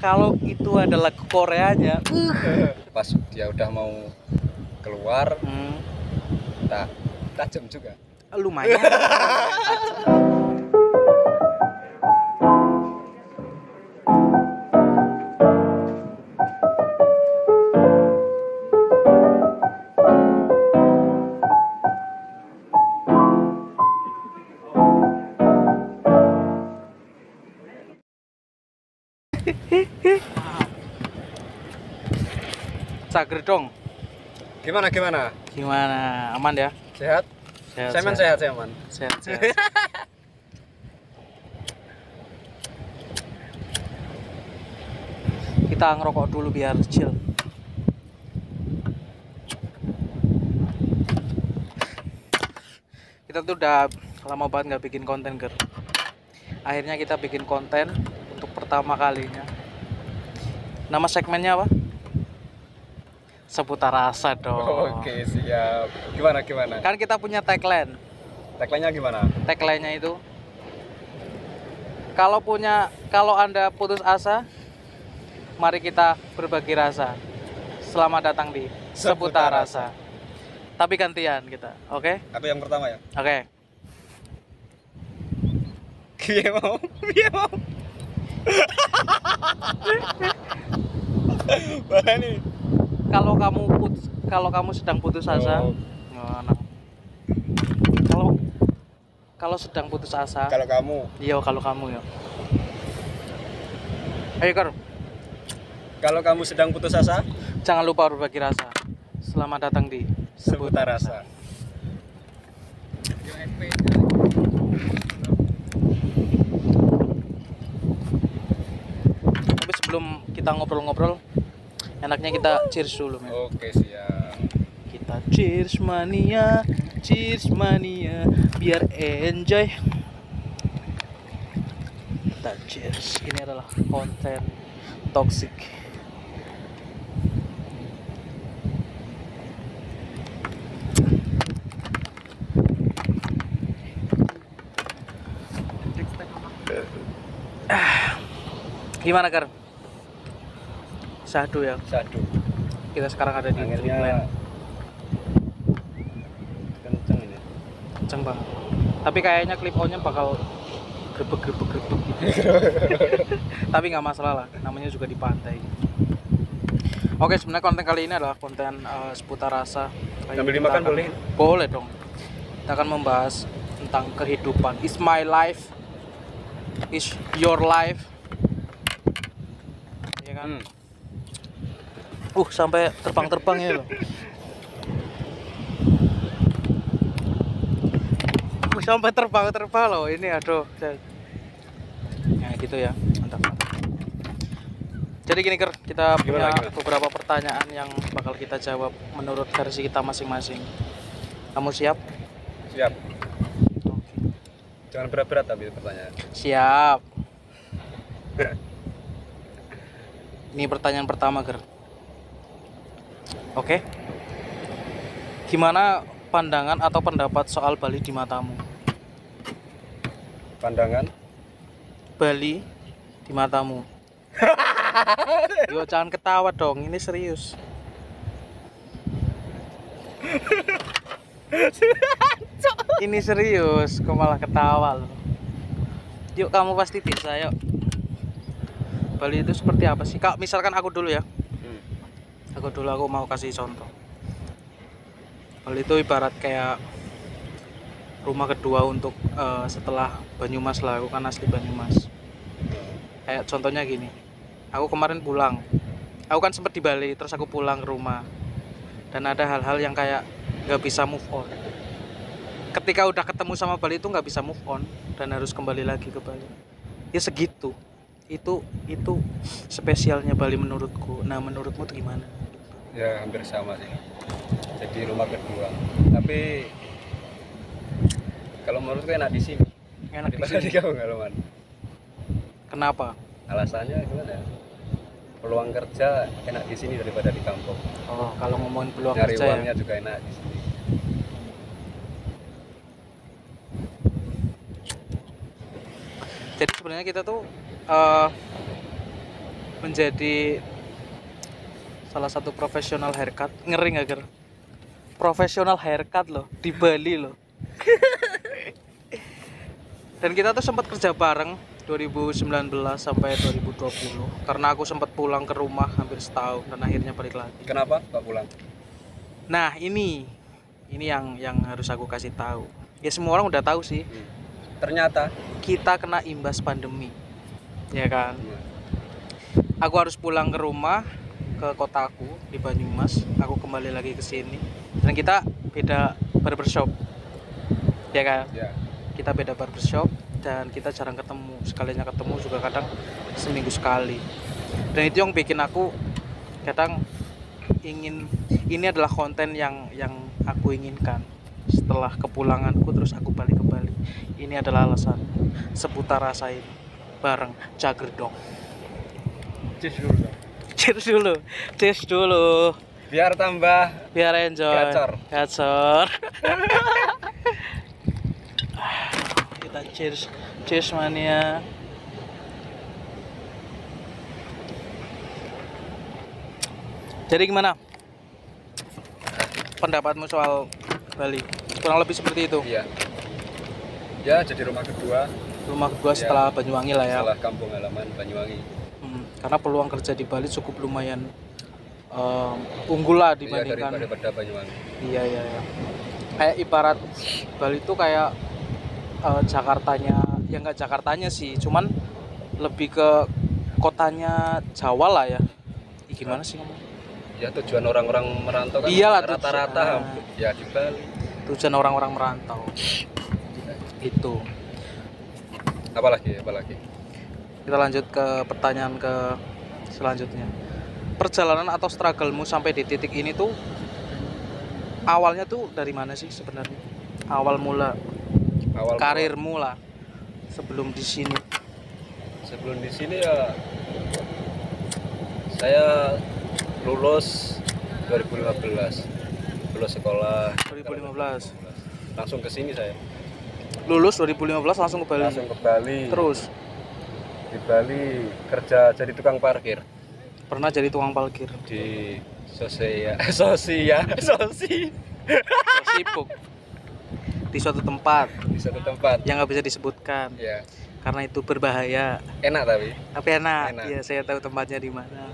Kalau itu ada lagu Koreanya, Pas dia udah mau keluar, tak tajam juga. lumayan. Cager dong. Gimana? Gimana? Aman ya? Sehat? Saya sehat, saya aman. Sehat. Kita ngerokok dulu biar chill. Kita tuh udah lama banget nggak bikin konten, Ger. Akhirnya kita bikin konten untuk pertama kalinya. Nama segmennya apa? Seputar rasa dong. Oke, siap. Gimana? Kan kita punya tagline. Tagline-nya gimana? Tagline-nya itu kalau Anda putus asa, mari kita berbagi rasa. Selamat datang di Seputar Rasa. Tapi gantian kita, oke? Aku yang pertama ya. Oke. Iya mau. Mana nih? Kalau kamu sedang putus asa, kalau sedang putus asa, Kalau kamu. iya kalau kamu ya. Ayo Kar, Kalau kamu sedang putus asa, jangan lupa berbagi rasa. Selamat datang di Seputar Rasa. Tapi sebelum kita ngobrol-ngobrol, enaknya kita cheers dulu, men. Oke, siap. Kita cheers mania, biar enjoy. Kita cheers. Ini adalah konten toxic. Gimana Kar? Sadu ya. Sadu. Kita sekarang ada di Anginnya Dreamland. kenceng ini. Kenceng banget. Tapi kayaknya clip on-nya bakal grebek gitu. Tapi nggak masalah lah, namanya juga di pantai. Oke, sebenarnya konten kali ini adalah konten seputar rasa. Sambil dimakan boleh? Boleh dong. Kita akan membahas tentang kehidupan. Is my life, is your life. Ya kan? Sampai terbang ya loh. Sampai terbang loh. Ini aduh. Nah gitu ya, mantap. Jadi gini Ker, kita punya beberapa pertanyaan yang bakal kita jawab menurut versi kita masing-masing. Kamu siap? Siap. Oke. Jangan berat-berat tapi pertanyaan. Siap. Ini pertanyaan pertama Ger. Oke. Gimana pandangan atau pendapat soal Bali di matamu? Pandangan Bali di matamu. Yo jangan ketawa dong, ini serius. Ini serius, kok malah ketawa loh. Yuk kamu pasti bisa, yuk. Bali itu seperti apa sih? Kak, misalkan aku dulu ya. Aku mau kasih contoh. Bali itu ibarat kayak rumah kedua untuk setelah Banyumas lah. Aku kan asli Banyumas. Kayak contohnya gini. Aku kemarin pulang. Aku kan sempat di Bali, terus aku pulang ke rumah. Dan ada hal-hal yang kayak nggak bisa move on. Ketika udah ketemu sama Bali itu nggak bisa move on dan harus kembali lagi ke Bali. Ya segitu. Itu spesialnya Bali menurutku. Nah, menurutmu tuh gimana? ya hampir sama sih. Jadi rumah kedua. Tapi kalau menurutku enak di sini. Enak di Daripada sini. di Kampung. Kenapa? Alasannya gimana? Peluang kerja enak di sini daripada di kampung. Oh, kalau ngomongin peluang Nyari kerja uangnya ya. juga enak di sini. Jadi sebenarnya kita tuh menjadi salah satu profesional haircut. Ngeri nggak Ger? Profesional haircut loh di Bali loh. Dan kita tuh sempat kerja bareng 2019 sampai 2020 karena aku sempat pulang ke rumah hampir setahun dan akhirnya balik lagi. Kenapa Pak pulang? Nah ini yang harus aku kasih tahu. Ya semua orang udah tahu sih. Ternyata Kita kena imbas pandemi, ya kan? Aku harus pulang ke rumah, ke kotaku di Banyumas. Aku kembali lagi ke sini dan kita beda barbershop, ya kan? ya. Kita beda barbershop dan kita jarang ketemu. Sekalinya ketemu juga kadang seminggu sekali. Dan itu yang bikin aku kadang ingin, ini adalah konten yang aku inginkan setelah kepulanganku terus aku balik ke Bali. Ini adalah alasan seputar rasa ini bareng Jagerdong. Cheers dulu dong. Cheers dulu. Cheers dulu. Biar tambah Biar enjoy. Gacor. Gacor. Kita cheers. Cheers mania. Jadi gimana pendapatmu soal Bali? Kurang lebih seperti itu. iya. Ya, jadi rumah kedua Rumah gua setelah Banyuwangi lah ya. setelah kampung halaman Banyuwangi. Karena peluang kerja di Bali cukup lumayan unggul lah Iya, dibandingkan. daripada Banyuwangi. Iya. Kayak ibarat Bali itu kayak Jakartanya, ya nggak Jakartanya sih, cuman lebih ke kotanya Jawa lah ya. Gimana sih ngomong? Ya tujuan orang-orang merantau kan Iyalah, rata-rata tujuan. hampir ya di Bali. Tujuan orang-orang merantau. Itu. Apalagi? Kita lanjut ke pertanyaan ke selanjutnya. Perjalanan atau struggle-mu sampai di titik ini tuh awalnya tuh dari mana sih sebenarnya? Awal mula karirmu lah sebelum di sini. Sebelum di sini ya saya lulus 2015. Lulus sekolah 2015. langsung ke sini saya. Lulus 2015 langsung ke Bali. Langsung ke Bali. Terus Di Bali kerja jadi tukang parkir pernah jadi tukang parkir. di sosi Sibuk di suatu tempat di satu tempat. yang nggak bisa disebutkan Ya, karena itu berbahaya. enak tapi. Tapi enak. Enak. Ya, saya tahu tempatnya di mana.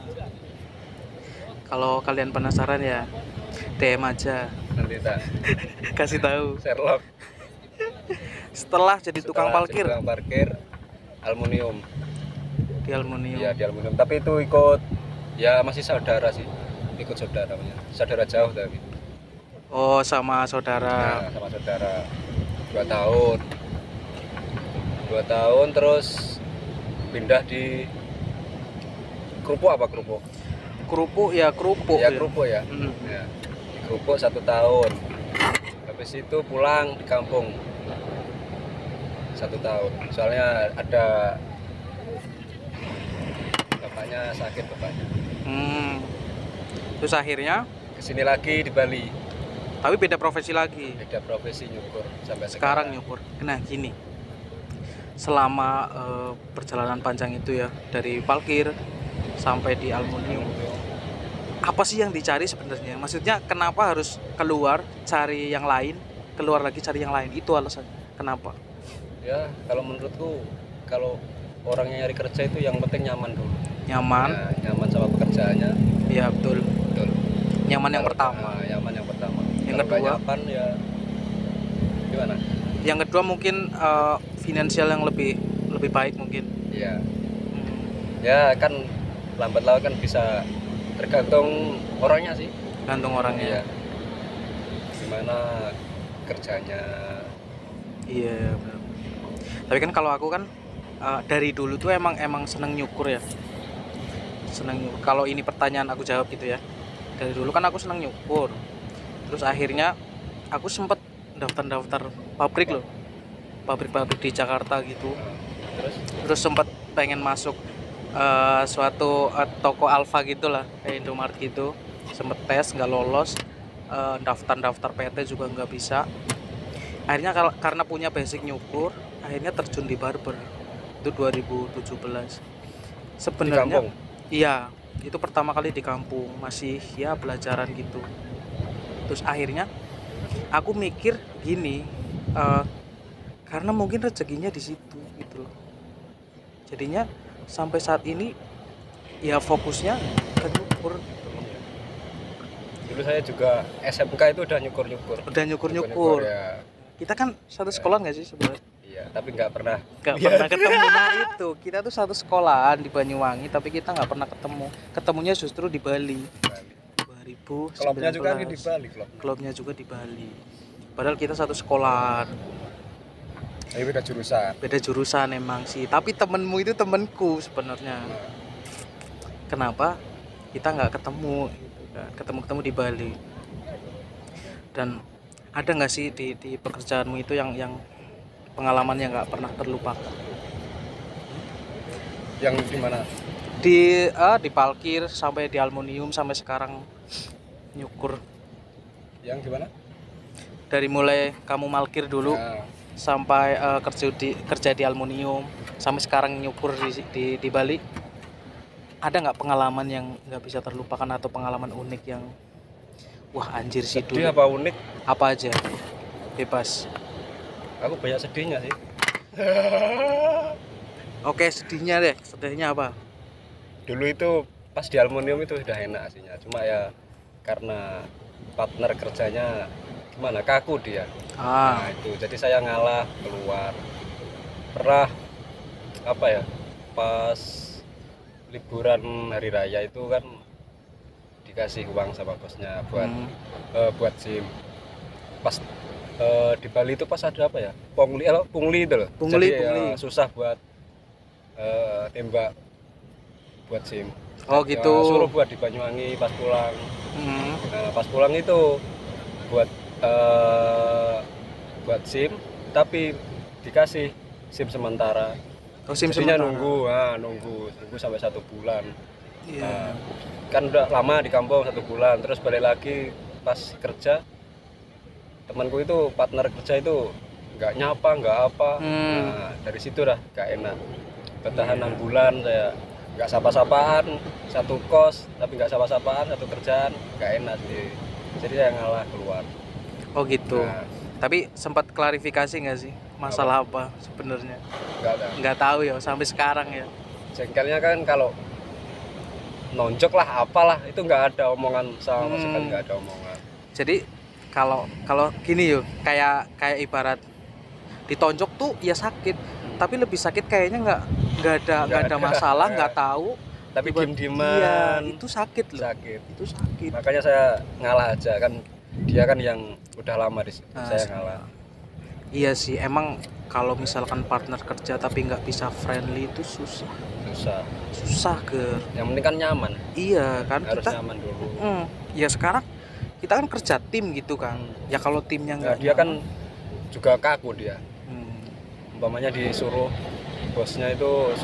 Kalau kalian penasaran ya DM aja, Nanti tak kasih tahu. Sherlock. Setelah jadi tukang Setelah parkir jadi tukang parkir aluminium. di aluminium. Iya, di aluminium. Tapi itu ikut ya masih saudara sih. Ikut saudara punya. Saudara jauh tapi. Oh, sama saudara. Nah, sama saudara 2 tahun 2 tahun terus pindah di kerupuk Kerupuk ya kerupuk. ya kerupuk ya. Mm. Ya, di kerupuk 1 tahun habis itu pulang di kampung 1 tahun soalnya ada bapaknya sakit Terus akhirnya kesini lagi di Bali tapi beda profesi lagi. beda profesi nyukur sampai Sekarang nyukur. Nah gini, selama perjalanan panjang itu ya dari parkir sampai di aluminium, apa sih yang dicari sebenarnya? Maksudnya kenapa harus keluar cari yang lain, keluar lagi cari yang lain? Itu alasannya. Kenapa? ya kalau menurutku kalau orang yang nyari kerja itu yang penting nyaman dulu. Nyaman? Ya, nyaman sama pekerjaannya. Iya betul. Betul. Nyaman yang Kalau- pertama. Nyaman yang pertama. Yang Kalau kedua? nggak nyaman ya gimana? Yang kedua mungkin finansial yang lebih baik mungkin. Iya. Ya kan lambat laun kan bisa tergantung orangnya sih. Gantung Iya. orangnya. Gimana kerjanya? Iya. Benar. Tapi kan kalau aku kan dari dulu tuh emang seneng nyukur ya. Seneng nyukur. Kalau ini pertanyaan aku jawab gitu ya. Dari dulu kan aku seneng nyukur. Terus akhirnya aku sempet daftar pabrik loh. Pabrik-pabrik di Jakarta gitu. Terus sempet pengen masuk suatu toko Alfa gitulah, kayak Indomaret gitu. Sempet tes nggak lolos. Daftar PT juga nggak bisa. Akhirnya karena punya basic nyukur, akhirnya terjun di barber. Itu 2017. Di Sebenarnya kampung. Iya, itu pertama kali di kampung, masih ya pelajaran gitu. Terus akhirnya aku mikir gini, eh, karena mungkin rezekinya di situ gitu loh. Jadinya sampai saat ini ya fokusnya ke nyukur gitu loh. Dulu saya juga SMK itu udah nyukur-nyukur. Udah nyukur-nyukur. Ya. Kita kan satu sekolah nggak sih sebenarnya? Iya, tapi nggak pernah. Nggak pernah ketemu. Nah itu, kita tuh satu sekolahan di Banyuwangi, tapi kita nggak pernah ketemu. Ketemunya justru di Bali. 2019. Klubnya juga di Bali, Klubnya juga di Bali. Padahal kita satu sekolahan. Tapi beda jurusan. Beda jurusan emang sih. Tapi temenmu itu temenku sebenarnya. Kenapa kita nggak ketemu? Ketemu di Bali. Dan ada nggak sih di pekerjaanmu itu yang pengalaman yang nggak pernah terlupakan? Yang di mana? Di parkir sampai di aluminium sampai sekarang nyukur. Yang gimana? Dari mulai kamu parkir dulu Nah, sampai kerja di aluminium sampai sekarang nyukur di Bali. Ada nggak pengalaman yang nggak bisa terlupakan atau pengalaman unik yang wah anjir sih sedih dulu? apa unik? Apa aja? Bebas. Aku banyak sedihnya sih. Oke, sedihnya deh. Sedihnya apa? Dulu itu pas di aluminium itu udah enak aslinya. Cuma ya karena partner kerjanya gimana, kaku dia. Nah itu, jadi saya ngalah keluar. Pernah apa ya, pas liburan hari raya itu kan dikasih uang sama bosnya buat SIM. Pas di Bali itu pas ada apa ya, pungli itu loh. Pungli. Ya, susah buat tembak buat SIM. Oh gitu. Ya, suruh buat di Banyuwangi pas pulang. Nah pas pulang itu buat SIM, tapi dikasih SIM sementara. Oh, SIM Jadinya sementara. nunggu sampai 1 bulan. Iya. Nah, kan udah lama di kampung 1 bulan, terus balik lagi pas kerja. Temanku itu partner kerja itu nggak nyapa nggak apa. Nah dari situ dah nggak enak. Bertahan 6 bulan saya nggak sapa-sapaan, satu kos tapi nggak sapa-sapaan, satu kerjaan, nggak enak sih. Jadi saya ngalah keluar. Oh gitu. Nah, Tapi sempat klarifikasi nggak sih masalah apa sebenarnya? nggak ada. Nggak tahu ya sampai sekarang ya. Jengkelnya kan kalau nonjok lah apalah itu nggak ada omongan sama sekali, nggak ada omongan. Jadi kalau gini yuk, kayak ibarat ditonjok tuh ya sakit, tapi lebih sakit kayaknya nggak ada masalah, nggak tahu. Tapi Iya, diem-dieman itu sakit loh. sakit. Itu sakit. Makanya saya ngalah aja kan, dia kan yang udah lama di situ, saya ngalah. Iya sih, emang kalau misalkan partner kerja tapi nggak bisa friendly itu susah Yang penting kan nyaman, iya kan, harus kita nyaman dulu. ya sekarang kita kan kerja tim gitu kan. Ya kalau timnya Nah, nggak dia kan nyaman, juga kaku dia. Umpamanya disuruh bosnya itu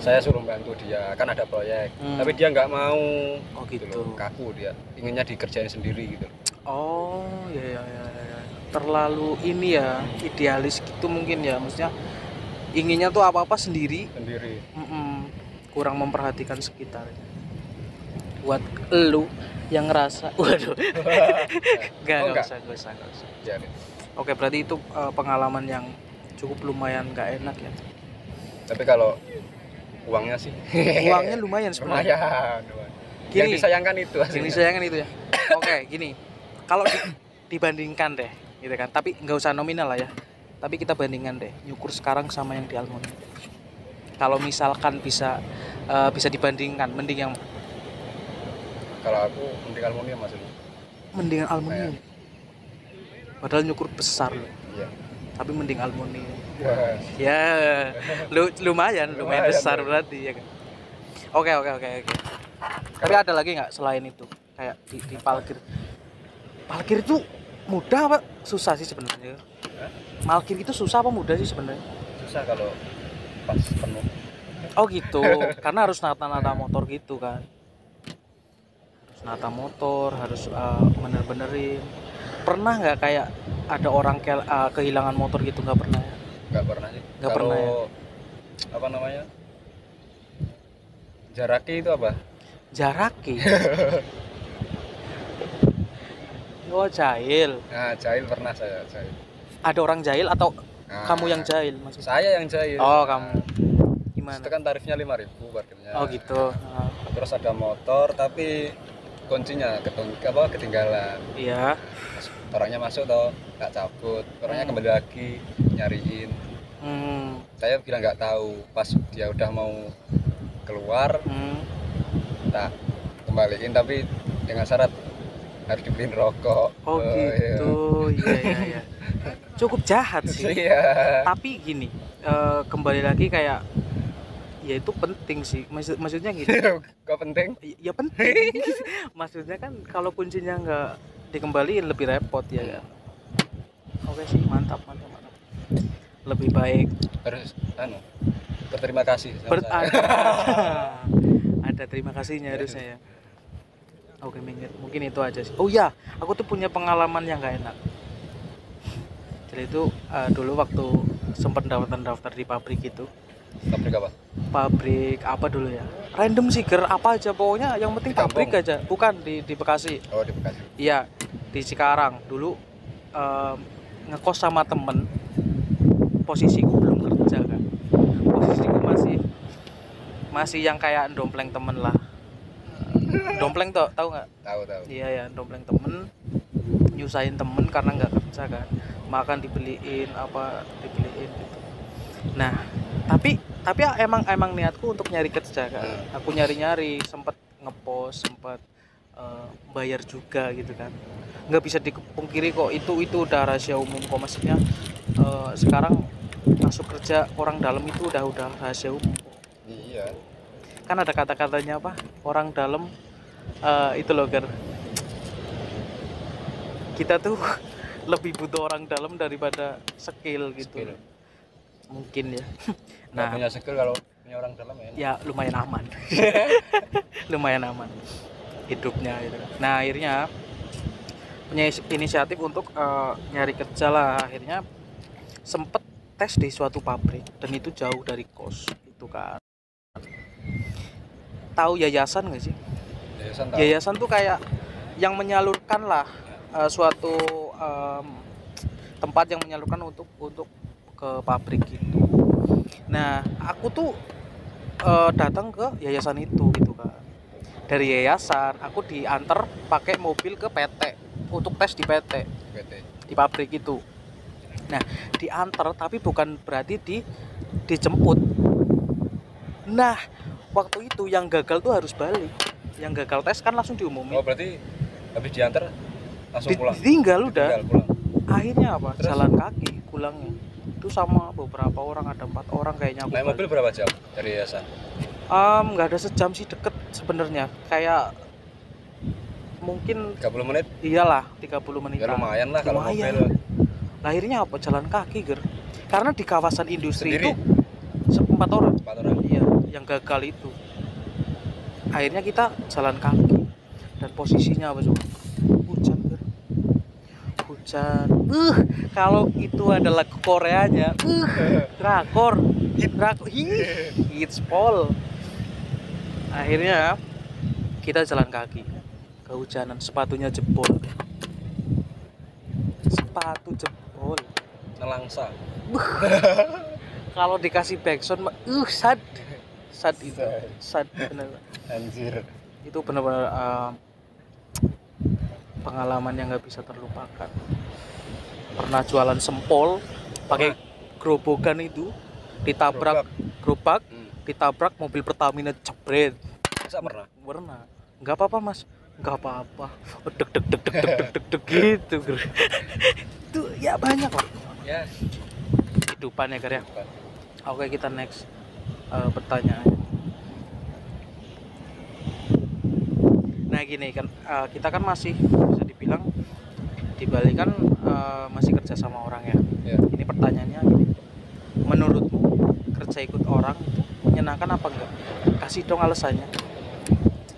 saya suruh bantu dia, kan ada proyek, tapi dia nggak mau. Oh gitu. Kaku dia, inginnya dikerjain sendiri gitu. Oh ya. Terlalu ini ya, idealis gitu mungkin ya, maksudnya inginnya tuh apa-apa sendiri. Kurang memperhatikan sekitar. Buat elu yang ngerasa waduh. Enggak usah. Ya, Oke, berarti itu pengalaman yang cukup lumayan nggak enak ya. tapi kalau uangnya sih Uangnya lumayan sebenarnya. lumayan. Gini, Yang disayangkan itu Yang aslinya. disayangkan itu ya. Oke, gini. Kalau dibandingkan deh, gitu kan. Tapi nggak usah nominal lah ya. Tapi kita bandingkan deh, nyukur sekarang sama yang di aluminium. Kalau misalkan bisa dibandingkan, mending yang Kalau aku mending aluminium maksudnya. mendingan aluminium. Padahal nyukur besar loh. Iya. Tapi mending aluminium. Wah, Ya, lumayan besar tuh. berarti ya kan. Oke. Tapi ada lagi nggak selain itu? Kayak di parkir. Parkir itu mudah apa susah sih sebenarnya? Parkir itu susah apa mudah sih sebenarnya? susah kalau pas penuh. Oh gitu, karena harus nata motor gitu kan. Harus nata motor, harus bener-benerin. Pernah nggak kayak ada orang kehilangan motor gitu? Nggak pernah ya? Nggak pernah sih. Nggak Kalau pernah ya? apa namanya, Jaraki itu apa? Jaraki. Oh, jahil. Nah, jahil pernah saya, jahil. Ada orang jahil atau Nah, kamu yang jahil maksudnya? Saya yang jahil. Oh, kamu. Gimana? Itu kan tarifnya 5.000 parkirnya. Oh, gitu. Terus ada motor tapi kuncinya ketinggalan. Iya. Pas orangnya masuk toh, nggak cabut. Orangnya kembali lagi nyariin. Saya bilang nggak tahu. Pas dia udah mau keluar, tak kembaliin tapi dengan syarat harus dibeliin rokok. Oh, gitu. Iya. Cukup jahat sih. Iya. Tapi gini, kembali lagi kayak ya itu penting sih. Maksudnya gini. Kok penting? Ya penting. Maksudnya kan kalau kuncinya nggak dikembaliin lebih repot ya kan. Oke sih, mantap. Lebih baik Harus berterima kasih sama saya. Ada terima kasihnya harusnya ya. Oke, mungkin itu aja sih. Oh ya, aku tuh punya pengalaman yang gak enak. Jadi itu dulu waktu sempat daftar di pabrik itu. Pabrik apa? Pabrik apa dulu ya? Random sih, apa aja pokoknya yang penting pabrik aja. Bukan di Bekasi. Oh, di Bekasi. Iya, di Cikarang. Dulu ngekos sama temen. Posisiku belum kerja kan. Posisiku masih yang kayak dompleng temen lah. Dompleng tahu nggak? Tahu. Iya ya, dompleng temen, nyusahin temen karena nggak kerja kan, makan dibeliin gitu. Nah, tapi emang niatku untuk nyari kerja kan. Aku nyari sempet ngepost, sempet bayar juga gitu kan. Nggak bisa dipungkiri kok itu udah rahasia umum kok, maksudnya sekarang masuk kerja orang dalam itu udah rahasia umum. Iya. Kan ada kata-katanya apa? Orang dalam itu loh, Ger. Kita tuh lebih butuh orang dalam daripada skill gitu. Mungkin ya. Nah, punya skill kalau punya orang dalam ya. Ya lumayan aman. Lumayan aman hidupnya gitu. Nah, akhirnya punya inisiatif untuk nyari kerja lah. Akhirnya sempet tes di suatu pabrik dan itu jauh dari kos itu kan. Tahu yayasan nggak sih? Yayasan tuh kayak yang menyalurkan lah suatu tempat yang menyalurkan untuk ke pabrik gitu. Nah, aku tuh datang ke yayasan itu gitu kan. Dari yayasan aku diantar pakai mobil ke PT untuk tes di PT. Di pabrik itu. Nah, diantar tapi bukan berarti dijemput. Nah, waktu itu yang gagal tuh harus balik. Yang gagal tes kan langsung diumumin. Oh, berarti habis diantar langsung pulang. Tinggal udah. Pulang. Akhirnya apa? Terus? Jalan kaki pulangnya. Itu sama beberapa orang, ada 4 orang kayaknya. Naik mobil berapa jam dari yayasan? Nggak ada sejam sih, deket sebenarnya. Kayak mungkin 30 menit? Iyalah, 30 menit. Ya lumayan lah kalau mobil. Akhirnya apa? Jalan kaki, Ger. Karena di kawasan industri sendiri? Itu 4 orang. 4 orang? Iya, yang gagal itu. Akhirnya kita jalan kaki. Dan posisinya apa coba? Hujan, Ger. Hujan. Kalau itu ada lagu Koreanya. Drakor. Hits Pol. Akhirnya kita jalan kaki. Kehujanan, sepatunya jebol. Sepatu jebol. Nelangsa. Kalau dikasih backsound sad itu. Sad bener. Anjir. Itu benar-benar pengalaman yang nggak bisa terlupakan. Pernah jualan sempol pakai gerobokan itu, ditabrak gerobak, ditabrak mobil Pertamina jebret. Masa pernah? Nggak apa-apa, Mas. Nggak apa-apa. Deg gitu. Itu ya banyak lah. Ya. Kehidupan ya, Gar ya. Oke, kita next pertanyaan. Nah, gini kan kita kan masih bisa dibilang di Bali kan masih kerja sama orang ya. Ini pertanyaannya gini. Menurutmu kerja ikut orang itu menyenangkan apa enggak? Kasih dong alasannya.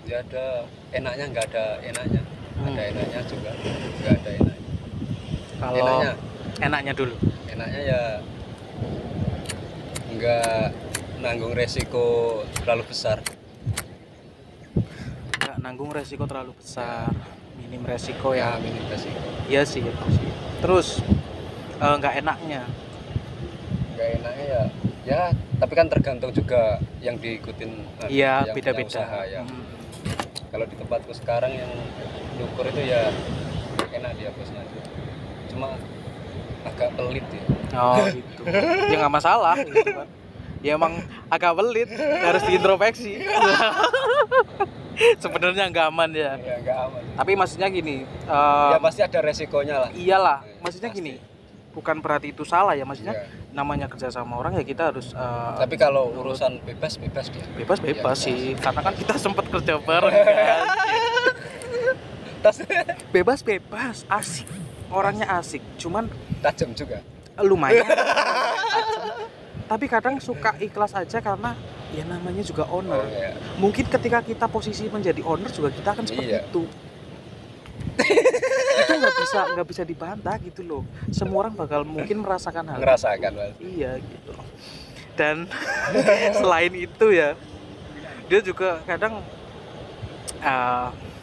Ya ada enaknya, nggak ada enaknya. Ada enaknya juga, nggak ada enaknya. Kalau enaknya dulu. Enaknya ya nggak nanggung resiko terlalu besar. nanggung resiko terlalu besar, minim resiko ya. minim resiko. Iya sih itu sih. Terus nggak enaknya ya tapi kan tergantung juga yang diikutin iya yang punya beda-beda usaha, ya. Kalau di tempatku sekarang yang dukur itu ya enak dia bosnya, cuma agak pelit ya. Oh gitu ya nggak masalah gitu kan ya emang agak pelit harus diintrospeksi. Sebenarnya nggak aman ya. Ya nggak aman. Tapi maksudnya gini Ya pasti ada resikonya lah. iyalah maksudnya Pasti. gini bukan berarti itu salah ya maksudnya Iya. namanya kerja sama orang ya kita harus Tapi kalau urusan bebas dia. bebas Ya, sih karena kan kita sempat kerja bareng kan. bebas asik orangnya asik cuman Tajam juga. lumayan tapi kadang suka ikhlas aja karena ya namanya juga owner. Ya. Mungkin ketika kita posisi menjadi owner juga kita akan seperti Iya. itu. Itu nggak bisa dibantah gitu loh. Semua orang bakal mungkin merasakan hal Ngerasakan Mas. iya gitu. Dan selain itu ya dia juga kadang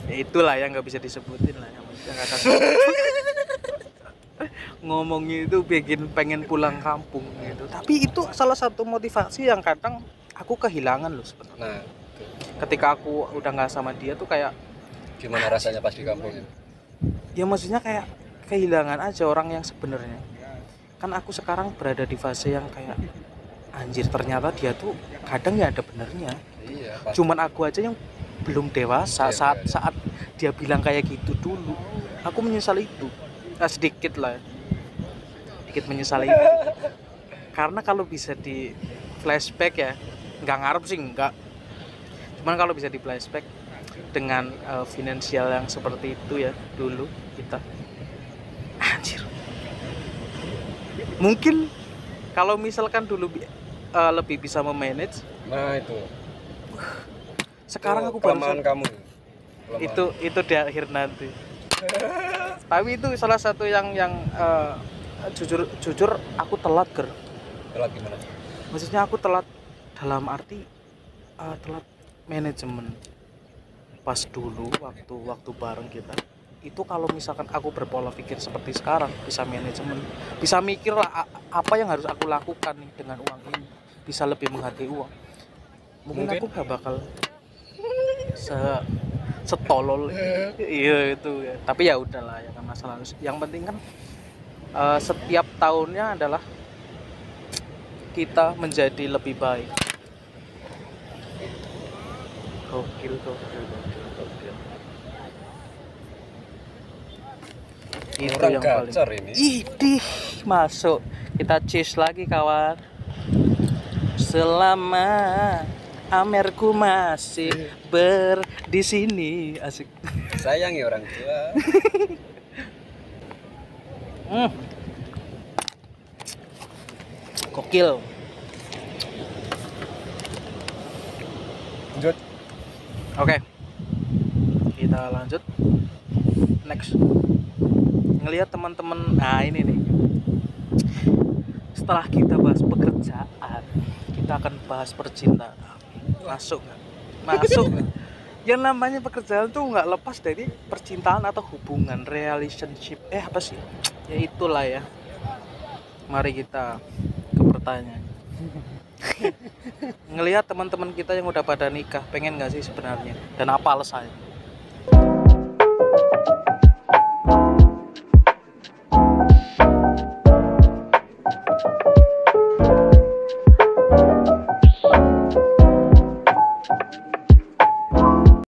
ya itulah yang nggak bisa disebutin lah yang kadang ngomongnya itu bikin pengen pulang kampung gitu. Tapi itu salah satu motivasi yang kadang aku kehilangan loh sebenarnya. Nah, Ketika aku udah nggak sama dia tuh kayak gimana rasanya pas di kampung itu? ya maksudnya kayak kehilangan aja orang yang sebenarnya. Kan aku sekarang berada di fase yang kayak anjir ternyata dia tuh kadang ya ada benernya. Iya, pasti. Cuman aku aja yang belum dewasa Iya, saat iya. saat dia bilang kayak gitu dulu. Aku menyesal itu. Sedikit lah. Sedikit menyesal itu. Karena kalau bisa di flashback ya, nggak ngarep sih nggak. Cuman kalau bisa di flashback dengan finansial yang seperti itu ya dulu kita anjir. Mungkin kalau misalkan dulu lebih bisa memanage, Nah, itu. sekarang Itu aku kelemahan baru kamu. itu di akhir nanti. Tapi itu salah satu yang jujur aku telat Telat gimana? maksudnya aku telat dalam arti telat manajemen pas dulu waktu bareng kita itu. Kalau misalkan aku berpola pikir seperti sekarang bisa manajemen, bisa mikir lah apa yang harus aku lakukan nih dengan uang ini, bisa lebih menghargai uang, mungkin aku gak bakal setolol iya itu ya. Tapi ya udahlah ya kan masalah. Yang penting kan setiap tahunnya adalah kita menjadi lebih baik. Gokil. Itu Orang yang paling gacor ini. idih masuk. Kita cheers lagi kawan. Selama Amerku masih di sini asik. Sayangi orang tua. Gokil. Lanjut. Oke. Kita lanjut. Next. Ngelihat teman-teman. Nah, ini nih. Setelah kita bahas pekerjaan, kita akan bahas percintaan. Masuk nggak? Masuk nggak? Yang namanya pekerjaan tuh nggak lepas dari percintaan atau hubungan, relationship. Apa sih? Ya itulah ya. Mari kita ke pertanyaan. Ngelihat teman-teman kita yang udah pada nikah, pengen nggak sih sebenarnya? Dan apa alasannya?